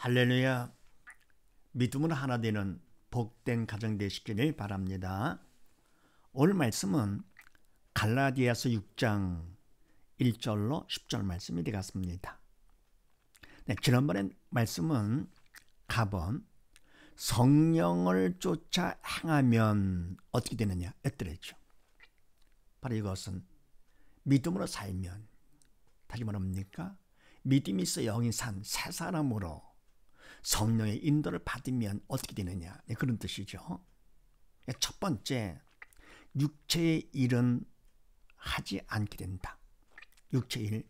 할렐루야. 믿음으로 하나 되는 복된 가정 되시기를 바랍니다. 오늘 말씀은 갈라디아서 6장 1절로 10절 말씀이 되겠습니다. 지난번에 말씀은 가번 성령을 쫓아 행하면 어떻게 되느냐 했더랬죠. 바로 이것은 믿음으로 살면, 다시 말합니까? 믿음이 있어 영이 산 새 사람으로 성령의 인도를 받으면 어떻게 되느냐, 그런 뜻이죠. 첫 번째, 육체의 일은 하지 않게 된다. 육체의 일,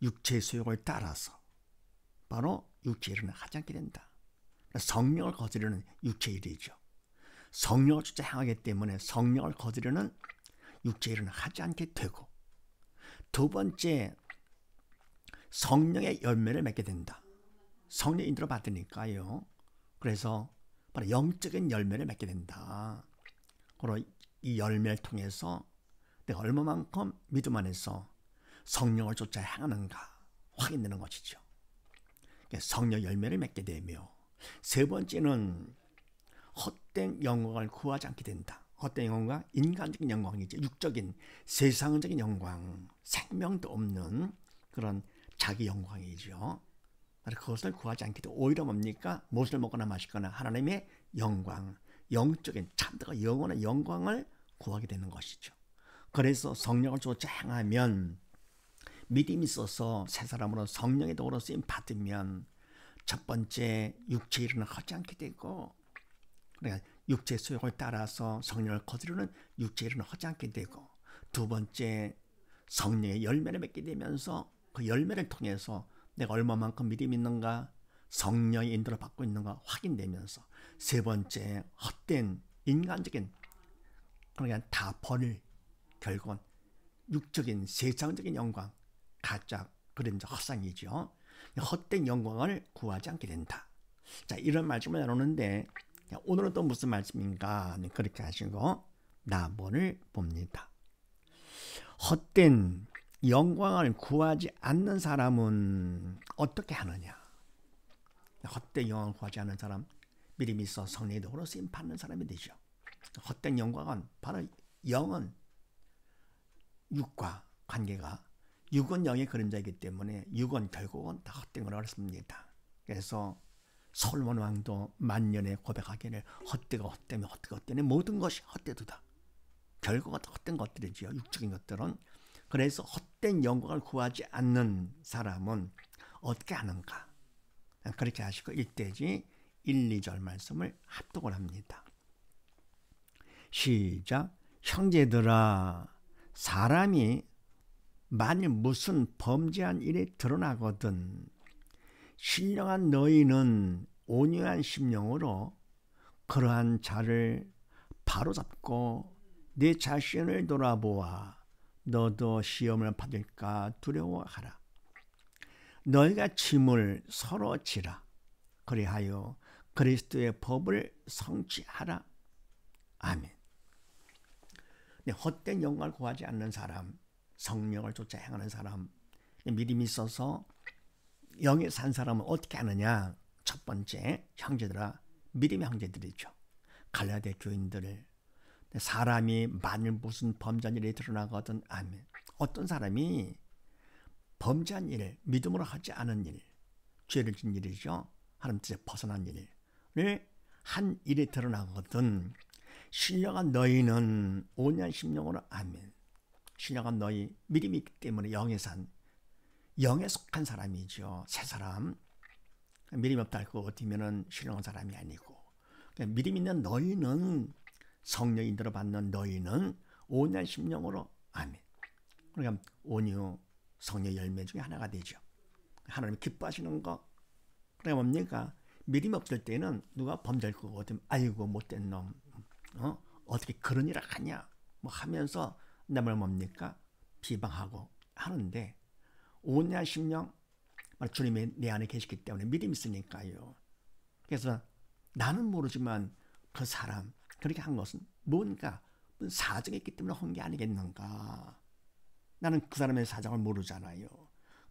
육체의 소욕을 따라서 바로 육체의 일은 하지 않게 된다. 성령을 거스르는 육체의 일이죠. 성령을 쫓아 행하기 때문에 성령을 거스르는 육체의 일은 하지 않게 되고, 두 번째, 성령의 열매를 맺게 된다. 성령 인도를 받으니까요. 그래서 바로 영적인 열매를 맺게 된다. 그리고 이 열매를 통해서 내가 얼마만큼 믿음 안에서 성령을 쫓아 행하는가 확인되는 것이죠. 성령 열매를 맺게 되며, 세 번째는 헛된 영광을 구하지 않게 된다. 헛된 영광, 인간적인 영광이죠. 육적인 세상적인 영광, 생명도 없는 그런 자기 영광이죠. 그것을 구하지 않게 되고, 오히려 뭡니까? 무엇을 먹거나 마시거나 하나님의 영광, 영적인 참되고 영원한 영광을 구하게 되는 것이죠. 그래서 성령을 쫓아 행하면, 믿음이 있어서 새 사람으로 성령의 도로 쓰임 받으면, 첫 번째 육체의 일은 하지 않게 되고, 그러니까 육체의 소욕을 따라서 성령을 거스르는 육체의 일은 하지 않게 되고, 두 번째 성령의 열매를 맺게 되면서 그 열매를 통해서 내가 얼마만큼 믿음이 있는가, 성령의 인도를 받고 있는가 확인되면서, 세 번째 헛된 인간적인, 그러니까 다 버릴, 결국은 육적인 세상적인 영광, 가짜 그림자 헛상이죠. 헛된 영광을 구하지 않게 된다. 자, 이런 말씀을 나누는데 오늘은 또 무슨 말씀인가, 그렇게 하시고 나본을 봅니다. 헛된 영광을 구하지 않는 사람은 어떻게 하느냐? 헛된 영광을 구하지 않는 사람, 믿음이 있어 성령의 도로 쓰임 받는 사람이 되죠. 헛된 영광은 바로 영은 육과 관계가, 육은 영의 그림자이기 때문에 육은 결국은 다 헛된 걸 얻습니다. 그래서 솔몬 왕도 만년에 고백하기를 헛되고 헛되며 헛되고 헛되니 모든 것이 헛되도다. 결국은 헛된 것들이지요, 육적인 것들은. 그래서 헛된 영광을 구하지 않는 사람은 어떻게 하는가? 그렇게 하시고 1대지 1, 2절 말씀을 합독을 합니다. 시작. 형제들아, 사람이 만일 무슨 범죄한 일이 드러나거든 신령한 너희는 온유한 심령으로 그러한 자를 바로잡고 내 자신을 돌아보아 너도 시험을 받을까 두려워하라. 너희가 짐을 서로 지라. 그리하여 그리스도의 법을 성취하라. 아멘. 헛된 영광을 구하지 않는 사람, 성령을 쫓아 행하는 사람, 믿음이 있어서 영에 산 사람은 어떻게 하느냐? 첫 번째, 형제들아, 믿음의 형제들이죠. 갈라디아 교인들, 사람이 만일 무슨 범죄한 일이 드러나거든, 아멘. 어떤 사람이 범죄한 일, 믿음으로 하지 않은 일, 죄를 진 일이죠. 하나님 뜻에 벗어난 일을 한 일이 드러나거든 신령한 너희는 온유한 심령으로, 아멘. 신령한 너희, 믿음이 있기 때문에 영에 산, 영에 속한 사람이죠. 새 사람. 믿음이 없다 고 어떻게면 신령한 사람이 아니고, 믿음 있는 너희는, 성령 인도를 받는 너희는 온유한 심령으로, 아멘. 그러니까 온유, 성령 열매 중에 하나가 되죠. 하나님 기뻐하시는 거. 그러니까 뭡니까? 믿음이 없을 때는 누가 범죄할 거 같으면 아이고 못된 놈, 어떻게 그런 일을 하냐 뭐 하면서 남을 뭡니까? 비방하고 하는데, 온유한 심령, 주님이 내 안에 계시기 때문에 믿음이 있으니까요. 그래서 나는 모르지만 그 사람 그렇게 한 것은 뭔가 사정이 있기 때문에 한 게 아니겠는가. 나는 그 사람의 사정을 모르잖아요.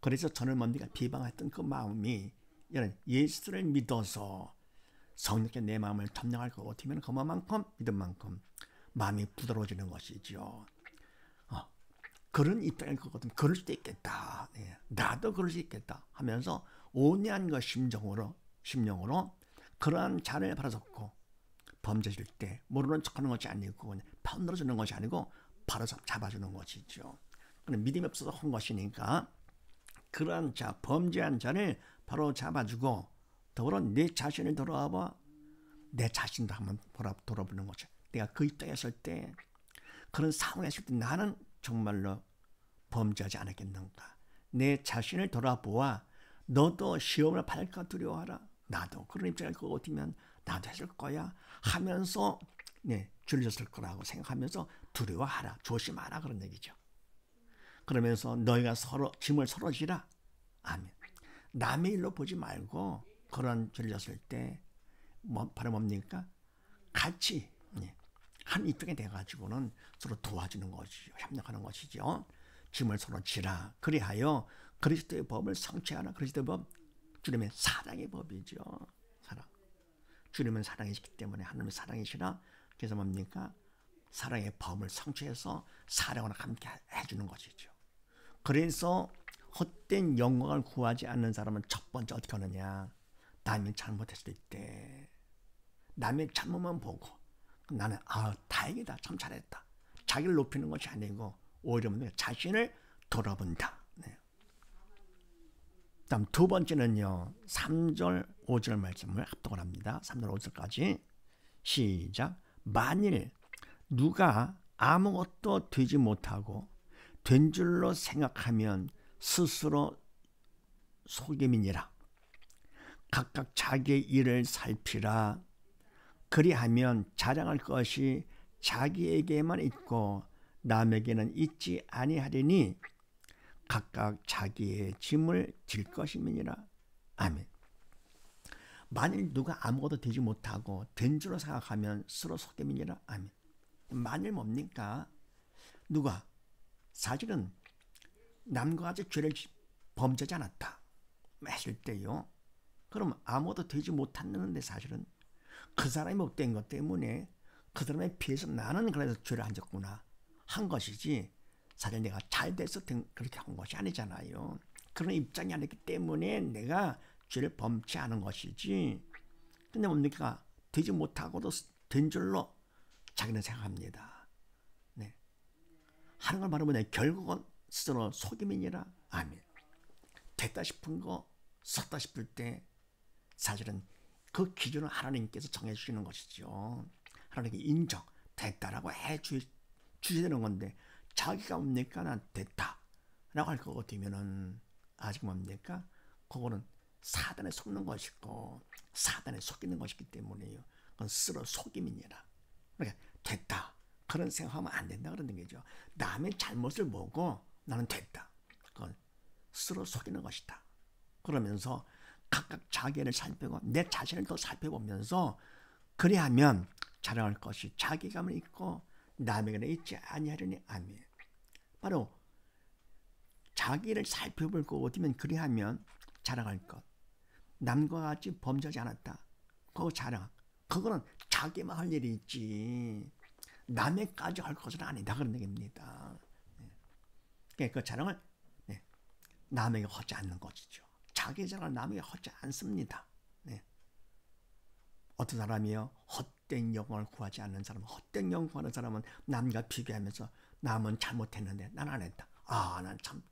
그래서 저는 뭡니까? 비방했던 그 마음이 이런 예수를 믿어서 성령께 내 마음을 점령할 것 같으면 그만큼 믿은 만큼 마음이 부드러워지는 것이죠. 그런 입장일 것 같으면 그럴 수도 있겠다. 네. 나도 그럴 수 있겠다 하면서 온유한 그 심령으로 그러한 자를 바라잡고 범죄질 때 모르는 척하는 것이 아니고 편들어주는 것이 아니고 바로 잡아주는 것이죠. 믿음이 없어서 한 것이니까 그러한 자, 범죄한 자를 바로 잡아주고 더불어 내 자신을 돌아봐 내 자신도 한번 돌아보는 거죠. 내가 그 입장에 있을 때 그런 상황에 있을 때 나는 정말로 범죄하지 않았겠는가. 내 자신을 돌아보아 너도 시험을 받을까 두려워하라. 나도 그런 입장일 것 같으면 나도 했을 거야 하면서 줄였을 거라고 생각하면서 두려워하라. 조심하라 그런 얘기죠. 그러면서 너희가 서로 짐을 서로 지라. 아멘. 남의 일로 보지 말고 그런 줄였을 때 바로 뭡니까? 같이 한 입장이 돼가지고는 서로 도와주는 것이죠. 협력하는 것이죠. 짐을 서로 지라. 그리하여 그리스도의 법을 성취하라. 그리스도의 법, 주님의 사랑의 법이죠. 사랑. 주님은 사랑이시기 때문에 하나님의 사랑이시라. 그래서 뭡니까? 사랑의 법을 성취해서 사랑으로 함께 해주는 것이죠. 그래서 헛된 영광을 구하지 않는 사람은 첫 번째 어떻게 하느냐? 남이 잘못했을 때 남의 잘못만 보고 나는 다행이다, 참 잘했다. 자기를 높이는 것이 아니고 오히려 자신을 돌아본다. 다음 두 번째는요. 3절 5절 말씀을 합독을 합니다. 3절 5절까지 시작. 만일 누가 아무것도 되지 못하고 된 줄로 생각하면 스스로 속임이니라. 각각 자기의 일을 살피라. 그리하면 자랑할 것이 자기에게만 있고 남에게는 있지 아니하리니 각각 자기의 짐을 질 것임이니라. 아멘. 만일 누가 아무것도 되지 못하고 된 줄로 생각하면 스스로 속임이니라. 아멘. 만일 뭡니까? 누가 사실은 남과 같이 죄를 범죄하지 않았다 했을 때요. 그럼 아무것도 되지 못했는데 사실은 그 사람이 못된 것 때문에 그 사람에 비해서 나는 그래서 죄를 안 졌구나 한 것이지 사실 내가 잘 돼서 그렇게 한 것이 아니잖아요. 그런 입장이 아니기 때문에 내가 죄를 범치 않은 것이지. 근데 뭡니까? 되지 못하고도 된 줄로 자기는 생각합니다. 네. 하는 걸 말하면 결국은 스스로 속임이니라. 아멘. 됐다 싶은 거, 섰다 싶을 때 사실은 그 기준을 하나님께서 정해주시는 것이죠. 하나님께 인정, 됐다라고 해주셔야 되는 건데 자기가 뭡니까? 난 됐다 라고 할 것 같으면은 아직 뭡니까? 그거는 사단에 속는 것이고 사단에 속이는 것이기 때문에요. 그건 스스로 속임이니라. 그러니까 됐다 그런 생각하면 안 된다 그런 얘기죠. 남의 잘못을 보고 나는 됐다. 그건 스스로 속이는 것이다. 그러면서 각각 자기를 살피고 내 자신을 더 살펴보면서 그리하면 자랑할 것이 자기감을 있고 남에게는 있지 아니하려니. 아멘. 바로 자기를 살펴볼 것 같으면 그리하면 자랑할 것. 남과 같이 범죄하지 않았다. 그거 자랑. 그거는 자기만 할 일이 있지 남에까지 할 것은 아니다 그런 얘기입니다. 그 자랑을 남에게 하지 않는 것이죠. 자기 자랑을 남에게 하지 않습니다. 어떤 사람이요 헛된 영광을 구하지 않는 사람, 헛된 영광 구하는 사람은 남과 비교하면서 남은 잘못했는데 난 안 했다. 난 참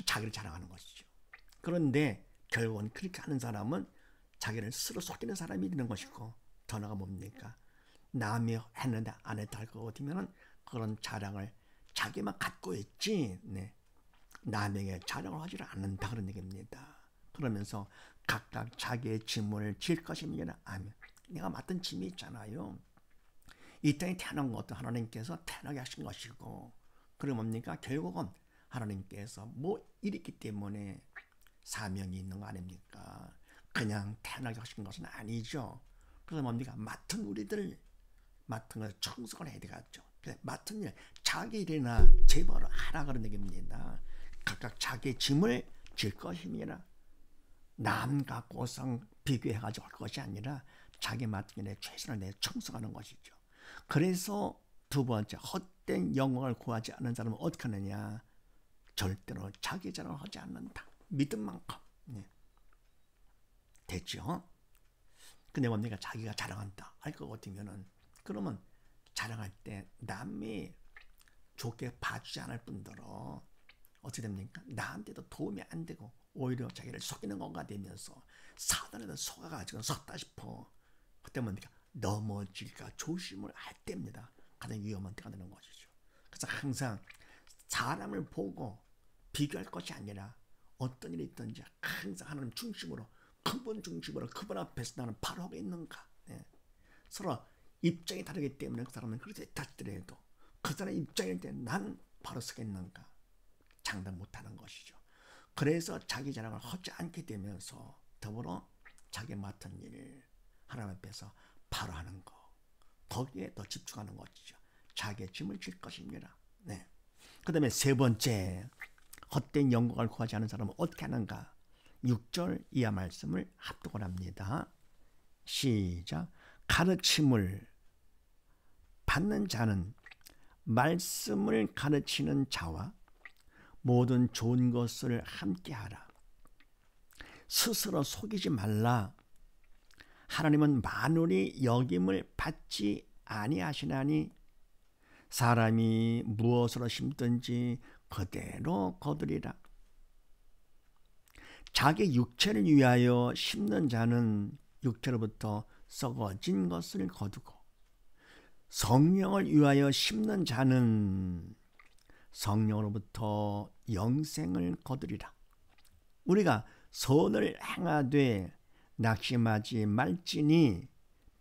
자기를 자랑하는 것이죠. 그런데 결국은 그렇게 하는 사람은 자기를 스스로 속이는 사람이 되는 것이고 더 나아가 뭡니까? 남이 했는데 안 했다 할 것 같으면 그런 자랑을 자기만 갖고 있지 남에게 자랑을 하지를 않는다 그런 얘기입니다. 그러면서 각각 자기의 짐을 질 것입니다. 아멘. 내가 맡은 짐이 있잖아요. 이 땅에 태어난 것도 하나님께서 태어나게 하신 것이고 그리고 뭡니까? 결국은 하나님께서 뭐 일있기 때문에 사명이 있는 거 아닙니까? 그냥 태어나게 하신 것은 아니죠. 그래서 뭡니까? 맡은 우리들 맡은 것을 충성을 해야 되겠죠. 맡은 일, 자기 일이나 제벌을 하라 그런 얘기입니다. 각각 자기의 짐을 질 것입니다. 남과 고상 비교해가지고 할 것이 아니라 자기 맡은 일에 최선을 내어 충성하는 것이죠. 그래서 두 번째, 헛된 영광을 구하지 않는 사람은 어떻게 하느냐? 절대로 자기 자랑을 하지 않는다. 믿음 만큼. 네. 됐죠? 근데 뭡니까? 자기가 자랑한다 할 것 같으면은, 그러면 자랑할 때 남이 좋게 봐주지 않을 뿐더러 어떻게 됩니까? 나한테도 도움이 안 되고 오히려 자기를 속이는 건가 되면서 사단에도 속아가지고 섰다 싶어. 그때 뭡니까? 넘어질까 조심을 할 때입니다. 가장 위험한 때가 되는 것이죠. 그래서 항상 사람을 보고 비교할 것이 아니라 어떤 일이 있든지 항상 하나님 중심으로, 그분 중심으로, 그분 앞에서 나는 바로 하고 있는가. 네. 서로 입장이 다르기 때문에 그 사람은 그렇게 다치더라도 그 사람의 입장일 때 난 바로 서겠는가 장담 못하는 것이죠. 그래서 자기 자랑을 하지 않게 되면서 더불어 자기 맡은 일 하나님 앞에서 바로 하는 거, 거기에 더 집중하는 것이죠. 자기의 짐을 질 것입니다. 네. 그 다음에 세 번째, 헛된 영광을 구하지 않은 사람은 어떻게 하는가? 6절 이하 말씀을 합독을 합니다. 시작. 가르침을 받는 자는 말씀을 가르치는 자와 모든 좋은 것을 함께하라. 스스로 속이지 말라. 하나님은 만물이 여김을 받지 아니하시나니 사람이 무엇으로 심든지 그대로 거두리라. 자기 육체를 위하여 심는 자는 육체로부터 썩어진 것을 거두고 성령을 위하여 심는 자는 성령으로부터 영생을 거두리라. 우리가 선을 행하되 낙심하지 말지니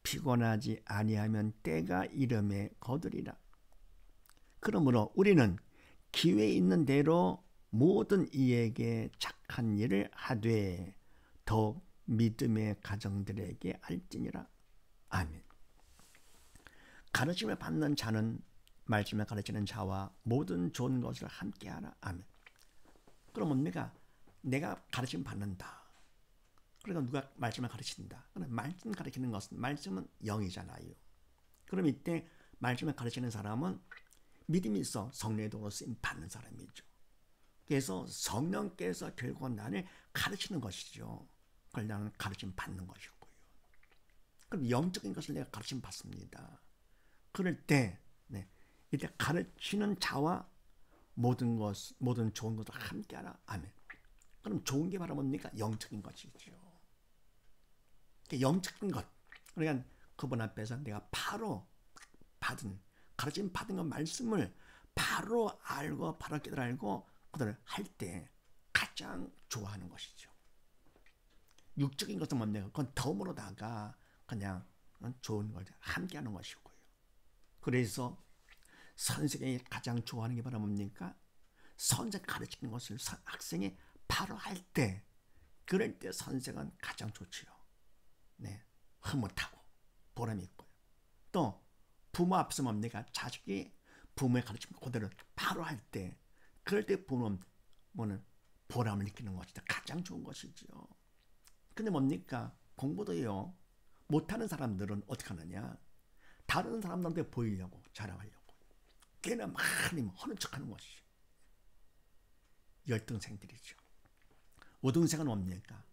피곤하지 아니하면 때가 이름에 거두리라. 그러므로 우리는 기회 있는 대로 모든 이에게 착한 일을 하되 더욱 믿음의 가정들에게 할지니라. 아멘. 가르침을 받는 자는 말씀을 가르치는 자와 모든 좋은 것을 함께하라. 아멘. 그럼 뭡니까? 내가 가르침 받는다. 그러니까 누가 말씀을 가르친다. 그럼 말씀 가르치는 것은, 말씀은 영이잖아요. 그럼 이때 말씀을 가르치는 사람은 믿음이 있어 성령의 도로 쓰임 받는 사람이죠. 그래서 성령께서 결국 나를 가르치는 것이죠. 그걸 나는 가르침 받는 것이고요. 그럼 영적인 것을 내가 가르침 받습니다. 그럴 때, 네, 이때 가르치는 자와 모든 좋은 것을 함께하라. 아멘. 그럼 좋은 게 바로 뭡니까? 영적인 것이죠. 영적인 것. 그러니까 그분 앞에서 내가 바로 받은, 가르침 받은 것 말씀을 바로 알고 바로 깨달고 그들을 할 때 가장 좋아하는 것이죠. 육적인 것은 뭡니까? 그건 덤으로다가 그냥 좋은 걸 함께하는 것이고요. 그래서 선생이 가장 좋아하는 게 바로 뭡니까? 선생 가르치는 것을 학생이 바로 할 때, 그럴 때 선생은 가장 좋지요. 네, 흐뭇하고 보람이 있고요. 또 부모 앞에서 뭡니까? 자식이 부모의 가르침을 그대로 바로 할 때, 그럴 때 부모는 보람을 느끼는 것이다. 가장 좋은 것이죠. 근데 뭡니까? 공부도요, 못하는 사람들은 어떻게 하느냐? 다른 사람들한테 보이려고, 자랑하려고 꽤나 많이 하는 척하는 것이죠. 열등생들이죠. 우등생은 뭡니까?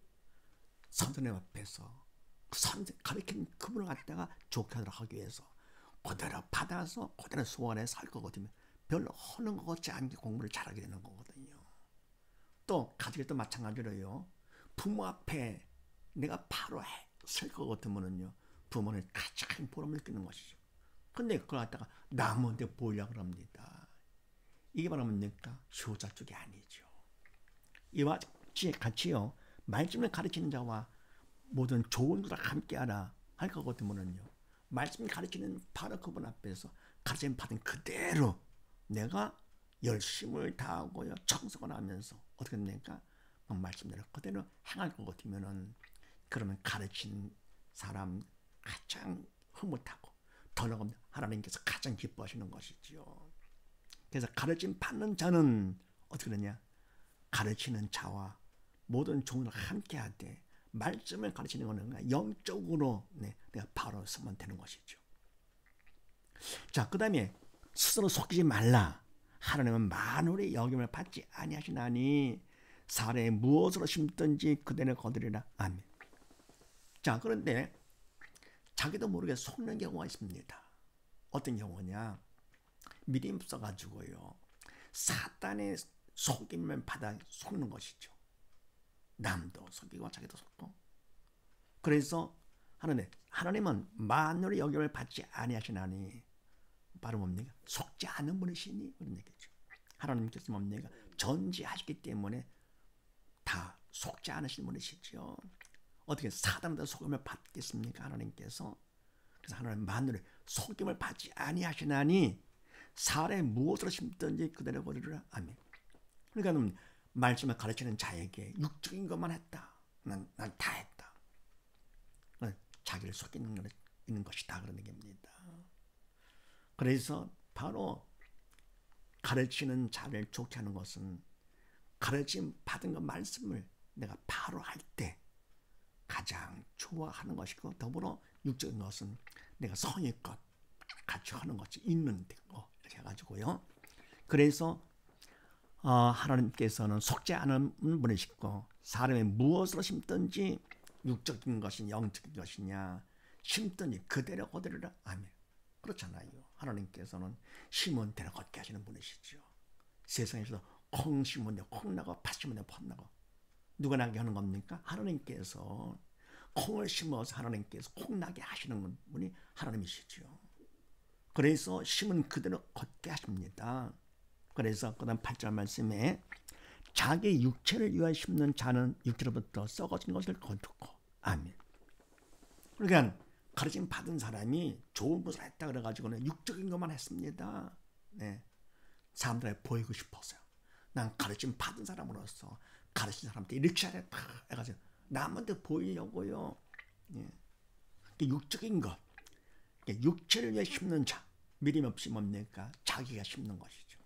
선생님 앞에서 선생 가르치는 그분을 갖다가 좋게 하도록 하기 위해서 그대로 받아서 그대로 소원에 살 거거든요. 별로 하는 것 같지 않게 공부를 잘하게 되는 거거든요. 또 가족도 마찬가지로요. 부모 앞에 내가 바로 설 것 같으면요, 부모는 가장 보람을 느끼는 것이죠. 근데 그걸 갖다가 남한테 보이려고 합니다. 이게 바로 뭡니까? 효자 쪽이 아니죠. 이와 같이요, 말씀을 가르치는 자와 모든 좋은 것을 함께하라 할 것 같으면요, 말씀 가르치는 바로 그분 앞에서 가르침 받은 그대로 내가 열심을 다하고요, 정성을 하면서 어떻게 됩니까? 그 말씀대로 그대로 행할 것 같으면은, 그러면 가르친 사람 가장 흐뭇하고 더 나아가면 하나님께서 가장 기뻐하시는 것이죠. 그래서 가르침 받는 자는 어떻게 되냐? 가르치는 자와 모든 종을 함께 하되 말씀을 가르치는 것은 영적으로 내가 바로 서면 되는 것이죠. 자, 그 다음에 스스로 속이지 말라. 하나님은 만물의 여김을 받지 아니하시나니 사람이 무엇으로 심든지 그대로 거두리라. 아멘. 자, 그런데 자기도 모르게 속는 경우가 있습니다. 어떤 경우냐? 믿음이 없어가지고요, 사단의 속임을 받아 속는 것이죠. 남도 속이고 자기도 속고. 그래서 하나님은 만물의 여김을 받지 아니하시나니, 바로 뭡니까? 속지 않은 분이시니, 그런 얘기죠. 하나님께서 뭡니까? 전지하시기 때문에 다 속지 않으신 분이시죠. 어떻게 사단한테 속임을 받겠습니까? 하나님께서. 그래서 하나님 만물의 속임을 받지 아니하시나니 사람이 무엇으로 심든지 그대로 거두리라. 아멘. 그러니까 말씀을 가르치는 자에게 육적인 것만 했다. 난 다 했다. 자기를 속이는 것이다. 그런 얘기입니다. 그래서 바로 가르치는 자를 좋게 하는 것은 가르침 받은 그 말씀을 내가 바로 할 때 가장 좋아하는 것이고, 더불어 육적인 것은 내가 성의껏 같이 하는 것이 있는 거, 이렇게 해가지고요. 그래서 하나님께서는 속지 않은 분이시고, 사람이 무엇으로 심든지 육적인 것이냐 영적인 것이냐 심든지 그대로 거두리라. 아멘. 그렇잖아요. 하나님께서는 심은 대로 걷게 하시는 분이시죠. 세상에서 콩 심으면 콩 나고 팥 심으면 팥 나고, 누가 나게 하는 겁니까? 하나님께서 콩을 심어서 하나님께서 콩 나게 하시는 분이 하나님이시죠. 그래서 심은 그대로 걷게 하십니다. 그래서 그 다음 8절 말씀에 자기 육체를 위하여 심는 자는 육체로부터 썩어진 것을 거두고. 아멘. 그러니까 가르침 받은 사람이 좋은 것을 했다 그래가지고는 육적인 것만 했습니다. 네. 사람들에게 보이고 싶어서요. 난 가르침 받은 사람으로서 가르친 사람한테 이렇게 잘했다 해가지고 남한테 보이려고요. 예. 육적인 것, 육체를 위해 심는 자, 믿음 없이 뭡니까? 자기가 심는 것이죠.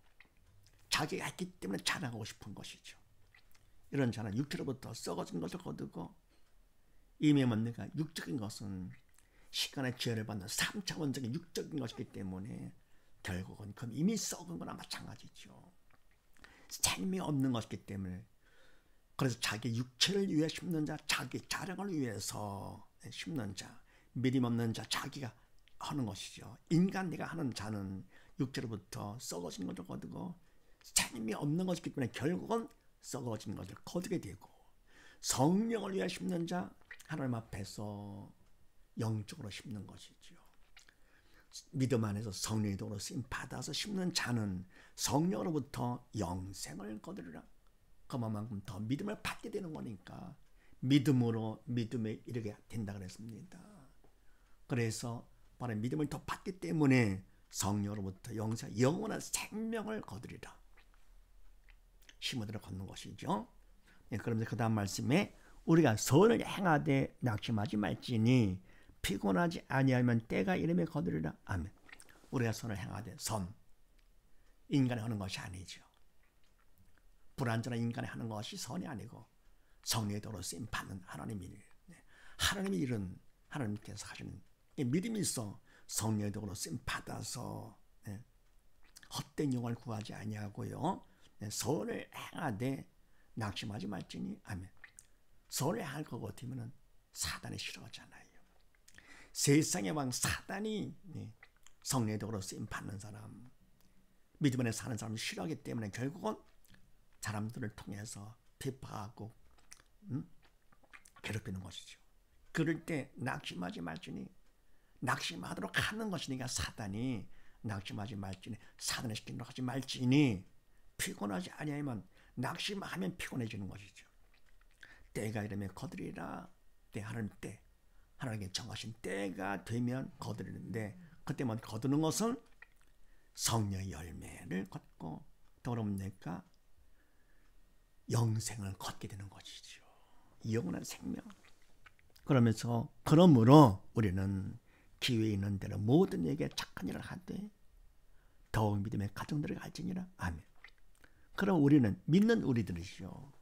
자기가 했기 때문에 자랑하고 싶은 것이죠. 이런 자는 육체로부터 썩어진 것을 거두고, 이미 뭡니까? 육적인 것은 시간의 지혜를 받는 3차원적인 육적인 것이기 때문에 결국은 그럼 이미 썩은 거나 마찬가지죠. 생명이 없는 것이기 때문에. 그래서 자기 육체를 위해 심는 자, 자기 자랑을 위해서 심는 자, 믿음 없는 자, 자기가 하는 것이죠. 인간 내가 하는 자는 육체로부터 썩어진 것을 거두고 생명이 없는 것이기 때문에 결국은 썩어진 것을 거두게 되고, 성령을 위해 심는 자, 하나님 앞에서 영적으로 심는 것이죠. 믿음 안에서 성령의 도로 쓰임 받아서 심는 자는 성령으로부터 영생을 거두리라. 그만큼 더 믿음을 받게 되는 거니까 믿음으로 믿음에 이르게 된다 그랬습니다. 그래서 바로 믿음을 더 받기 때문에 성령으로부터 영생, 영원한 생명을 거두리라. 심어들어 걷는 것이죠. 네, 그러면서 그 다음 말씀에 우리가 선을 행하되 낙심하지 말지니 피곤하지 아니하면 때가 이름에 거두리라. 아멘. 우리가 선을 행하되, 선, 인간이 하는 것이 아니죠. 불완전한 인간이 하는 것이 선이 아니고 성령의 도로 쓰임 받는 하나님의 일. 하나님의 일은 하나님께서 하시는 믿음이 있어 성령의 도로 쓰임 받아서 헛된 영을 구하지 아니하고요. 선을 행하되 낙심하지 말지니. 아멘. 선을 행할 것 같으면 사단이 싫어하잖아요. 세상의 왕 사단이 성령의 도로 쓰임 받는 사람, 믿음 안에 사는 사람을 싫어하기 때문에 결국은 사람들을 통해서 비판하고 괴롭히는 것이죠. 그럴 때 낙심하지 말지니, 낙심하도록 하는 것이니까 사단이 낙심하지 말지니, 사단을 시키도록 하지 말지니, 피곤하지 아니하면, 낙심하면 피곤해지는 것이죠. 때가 이르면 거두리라. 때, 하나님 때, 하나님께 정하신 때가 되면 거두리는데, 그때만 거두는 것은 성령의 열매를 걷고 더 뭡니까? 영생을 걷게 되는 것이죠. 영원한 생명. 그러므로 우리는 기회 있는 대로 모든 이에게 착한 일을 하되 더욱 믿음의 가정들을 갈지니라. 아멘. 그럼 우리는 믿는 우리들이죠.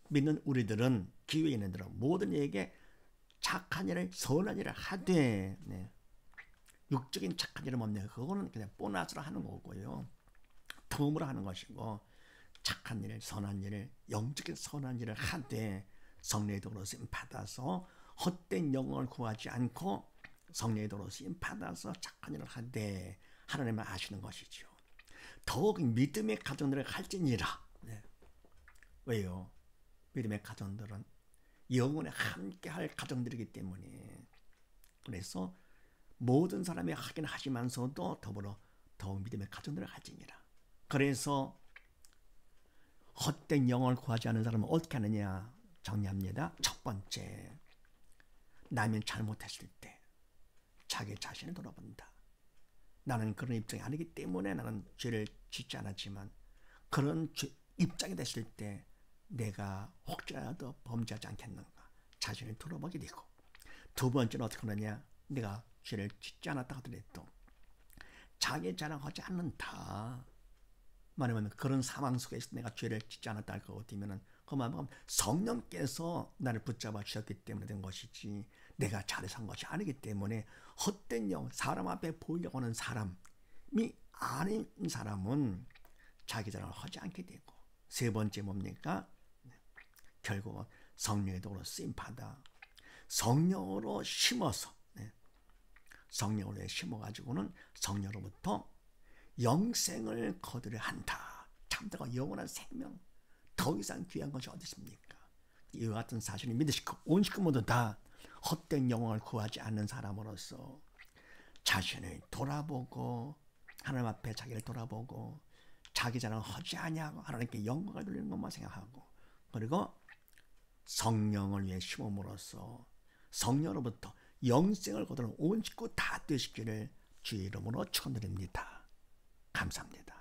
믿는 우리들은, 기회에 있는 들은 모든 이에게 착한 일을, 선한 일을 하되, 네. 육적인 착한 일은 없네. 그거는 그냥 보너스로 하는 거고요. 덤으로 하는 것이고, 착한 일을, 선한 일을, 영적인 선한 일을 하되 성령의 도로 쓰임 받아서 헛된 영광을 구하지 않고 성령의 도로 쓰임 받아서 착한 일을 하되 하나님을 아시는 것이죠. 더욱 믿음의 가정들을 갈지니라. 네. 왜요? 믿음의 가정들은 영원에 함께할 가정들이기 때문에. 그래서 모든 사람이 하긴 하지만서도 더불어 더욱 믿음의 가정들을 갈지니라. 그래서 헛된 영혼을 구하지 않는 사람은 어떻게 하느냐 정리합니다. 첫 번째, 남이 잘못했을 때 자기 자신을 돌아본다. 나는 그런 입장이 아니기 때문에 나는 죄를 짓지 않았지만 그런 입장이 됐을 때 내가 혹시라도 범죄하지 않겠는가 자신을 돌아보게 되고, 두 번째는 어떻게 하느냐, 내가 죄를 짓지 않았다 하더라도 자기 자랑하지 않는다. 말하면 그런 상황 속에서 내가 죄를 짓지 않았다 할 것 같으면 그 마음은 성령께서 나를 붙잡아 주셨기 때문에 된 것이지 내가 잘해서 한 것이 아니기 때문에, 헛된 영, 사람 앞에 보이려고 하는 사람이 아닌 사람은 자기 자랑을 하지 않게 되고, 세 번째 뭡니까? 결국은 성령의 도로 쓰임받아 성령으로 심어서, 성령으로 심어가지고는 성령으로부터 영생을 거두려 한다. 참다가 영원한 생명, 더 이상 귀한 것이 어디 있습니까? 이와 같은 사실을 믿으시고 온 식구 모두 다 헛된 영광을 구하지 않는 사람으로서 자신을 돌아보고 하나님 앞에 자기를 돌아보고 자기 자랑을 하지 아니하고 하나님께 영광을 돌리는 것만 생각하고, 그리고 성령을 위해 심음으로써 성령으로부터 영생을 거두는 온 식구 다 되시기를 주의 이름으로 축원드립니다. 감사합니다.